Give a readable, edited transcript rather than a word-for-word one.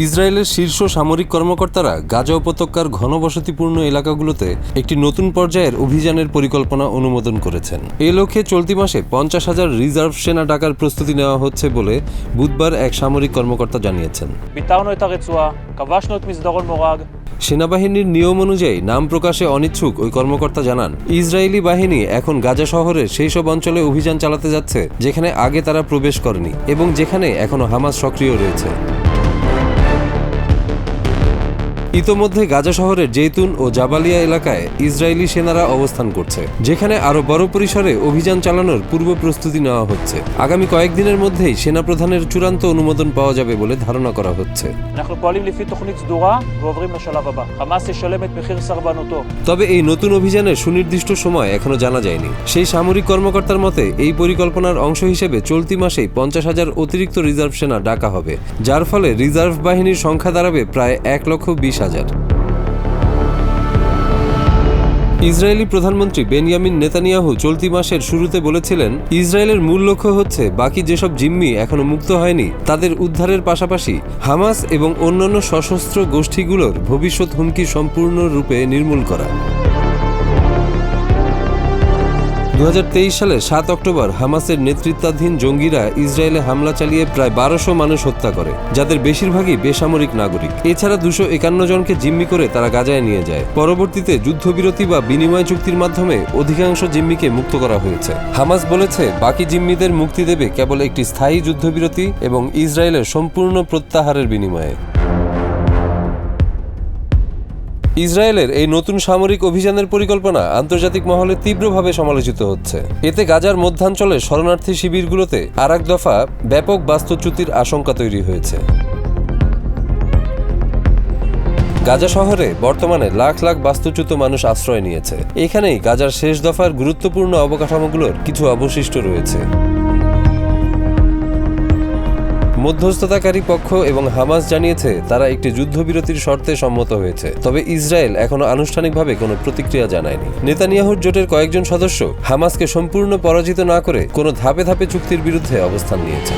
ইসরায়েলের শীর্ষ সামরিক কর্মকর্তারা গাজা উপত্যকার ঘনবসতিপূর্ণ এলাকাগুলোতে একটি নতুন পর্যায়ের অভিযানের পরিকল্পনা অনুমোদন করেছেন। এ লক্ষ্যে চলতি মাসে 50,000 রিজার্ভ সেনা ডাকার প্রস্তুতি নেওয়া হচ্ছে বলে বুধবার এক সামরিক কর্মকর্তা জানিয়েছেন। সেনাবাহিনীর নিয়ম অনুযায়ী নাম প্রকাশে অনিচ্ছুক ওই কর্মকর্তা জানান, ইসরায়েলি বাহিনী এখন গাজা শহরের সেই সব অঞ্চলে অভিযান চালাতে যাচ্ছে যেখানে আগে তারা প্রবেশ করেনি এবং যেখানে এখনও হামাস সক্রিয় রয়েছে। ইতোমধ্যে গাজা শহরের জেতুন ও জাবালিয়া এলাকায় ইসরায়েলি সেনারা অবস্থান করছে, যেখানে আরও বড় পরিসরে অভিযান চালানোর পূর্ব প্রস্তুতি নেওয়া হচ্ছে। আগামী কয়েকদিনের মধ্যেই সেনাপ্রধানের চূড়ান্ত অনুমোদন পাওয়া যাবে বলে ধারণা করা হচ্ছে। তবে এই নতুন অভিযানের সুনির্দিষ্ট সময় এখনো জানা যায়নি। সেই সামরিক কর্মকর্তার মতে এই পরিকল্পনার অংশ হিসেবে চলতি মাসেই 50,000 অতিরিক্ত রিজার্ভ সেনা ডাকা হবে, যার ফলে রিজার্ভ বাহিনীর সংখ্যা দাঁড়াবে প্রায় 1,20,000। ইসরায়েলি প্রধানমন্ত্রী বেনিয়ামিন নেতানিয়াহু চলতি মাসের শুরুতে বলেছিলেন, ইসরায়েলের মূল লক্ষ্য হচ্ছে বাকি যেসব জিম্মি এখনো মুক্ত হয়নি তাদের উদ্ধারের পাশাপাশি হামাস এবং অন্যান্য সশস্ত্র গোষ্ঠীগুলোর ভবিষ্যৎ হুমকি সম্পূর্ণরূপে নির্মূল করা। 2023 সালের 7 অক্টোবর হামাসের নেতৃত্বাধীন জঙ্গিরা ইসরায়েলে হামলা চালিয়ে প্রায় 1200 মানুষ হত্যা করে, যাদের বেশিরভাগই বেসামরিক নাগরিক। এছাড়া 251 জনকে জিম্মি করে তারা গাজায় নিয়ে যায়। পরবর্তীতে যুদ্ধবিরতি বা বিনিময় চুক্তির মাধ্যমে অধিকাংশ জিম্মিকে মুক্ত করা হয়েছে। হামাস বলেছে বাকি জিম্মিদের মুক্তি দেবে কেবল একটি স্থায়ী যুদ্ধবিরতি এবং ইসরায়েলের সম্পূর্ণ প্রত্যাহারের বিনিময়ে। ইসরায়েলের এই নতুন সামরিক অভিযানের পরিকল্পনা আন্তর্জাতিক মহলে তীব্রভাবে সমালোচিত হচ্ছে। এতে গাজার মধ্যাঞ্চলে শরণার্থী শিবিরগুলোতে আরেক দফা ব্যাপক বাস্তুচ্যুতির আশঙ্কা তৈরি হয়েছে। গাজা শহরে বর্তমানে লাখ লাখ বাস্তুচ্যুত মানুষ আশ্রয় নিয়েছে। এখানেই গাজার শেষ দফার গুরুত্বপূর্ণ অবকাঠামোগুলোর কিছু অবশিষ্ট রয়েছে। মধ্যস্থতাকারী পক্ষ এবং হামাস জানিয়েছে তারা একটি যুদ্ধবিরতির শর্তে সম্মত হয়েছে, তবে ইসরায়েল এখনো আনুষ্ঠানিকভাবে কোনো প্রতিক্রিয়া জানায়নি। নেতানিয়াহুর জোটের কয়েকজন সদস্য হামাসকে সম্পূর্ণ পরাজিত না করে কোনো ধাপে ধাপে চুক্তির বিরুদ্ধে অবস্থান নিয়েছে।